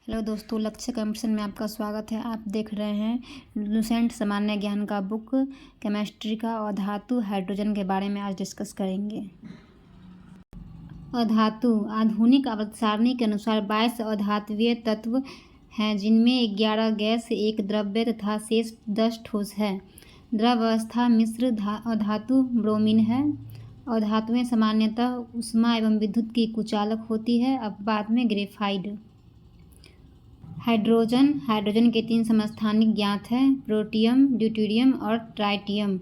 Hello दोस्तों, लक्ष्य competition में आपका स्वागत है। आप देख रहे हैं लुसेंट सामान्य ज्ञान का बुक केमिस्ट्री का अधातु हाइड्रोजन के बारे में आज डिस्कस करेंगे। अधातु आधुनिक आवर्त सारणी के अनुसार 22 अधात्वीय तत्व हैं, जिनमें 11 गैस, 1 द्रव्य तथा शेष 10 ठोस है। द्रव अवस्था मिश्र अधातु ब्रोमीन है। अधातुएं सामान्यतः ऊष्मा एवं विद्युत की कुचालक होती है, अपवाद में ग्रेफाइट। हाइड्रोजन के 3 समस्थानिक ज्ञात हैं, प्रोटियम, ड्यूटेरियम और ट्राइटियम।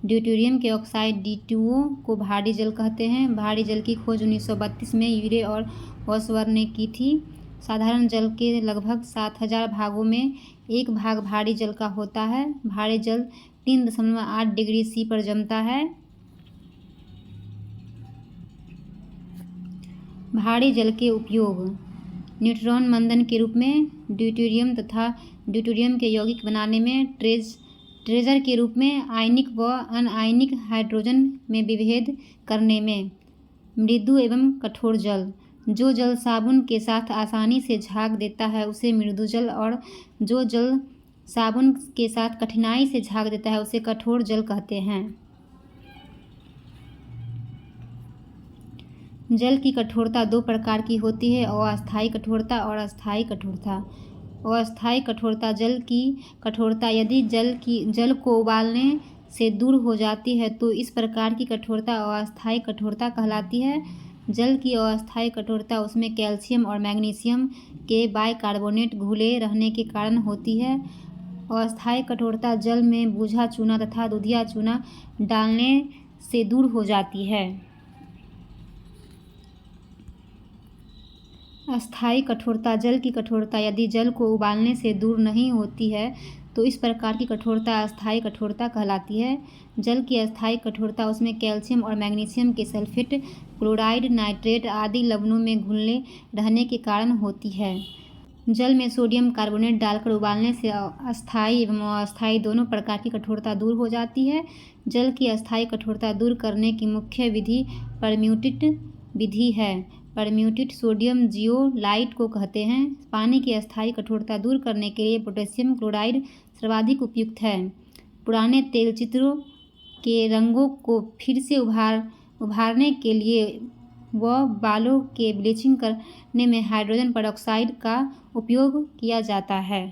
ड्यूटेरियम के ऑक्साइड D2O को भारी जल कहते हैं। भारी जल की खोज 1932 में यूरे और ओसवर्थ ने की थी। साधारण जल के लगभग 7000 भागों में 1 भाग भारी जल का होता है। भारी जल 3.8 डिग्री C पर जमता है। भारी जल के उपयोग न्यूट्रॉन मंदन के रूप में, ड्यूटेरियम तथा ड्यूटेरियम के यौगिक बनाने में, ट्रेजर के रूप में, आयनिक व अनआयनिक हाइड्रोजन में विभेद करने में। मृदु एवं कठोर जल जो जल साबुन के साथ आसानी से झाग देता है उसे मृदु जल, और जो जल साबुन के साथ कठिनाई से झाग देता है उसे कठोर जल कहते हैं। जल की कठोरता 2 प्रकार की होती है, अस्थायी कठोरता और अस्थायी कठोरता। अस्थायी कठोरता जल की कठोरता यदि जल को उबालने से दूर हो जाती है तो इस प्रकार की कठोरता अस्थायी कठोरता कहलाती है। जल की अस्थायी कठोरता उसमें कैल्शियम और मैग्नीशियम के बाइकार्बोनेट घुले रहने के कारण होती है। अस्थायी कठोरता जल में बूझा चूना तथा दूधिया चूना डालने से दूर हो जाती है। अस्थायी कठोरता जल की कठोरता यदि जल को उबालने से दूर नहीं होती है तो इस प्रकार की कठोरता अस्थायी कठोरता कहलाती है। जल की अस्थायी कठोरता उसमें कैल्शियम और मैग्नीशियम के सल्फेट, क्लोराइड, नाइट्रेट आदि लवणों में घुले रहने के कारण होती है। जल में सोडियम कार्बोनेट डालकर उबालने से अस्थायी एवं अस्थायी दोनों प्रकार की कठोरता दूर हो जाती है। जल की अस्थायी कठोरता दूर करने की मुख्य विधि परम्यूटेट विधि है। परम्यूटेट सोडियम जियोलाइट को कहते हैं। पानी की अस्थायी कठोरता दूर करने के लिए पोटेशियम क्लोराइड सर्वाधिक उपयुक्त है। पुराने तेलचित्रों के रंगों को फिर से उभारने के लिए व बालों के ब्लीचिंग करने में हाइड्रोजन पेरोक्साइड का उपयोग किया जाता है।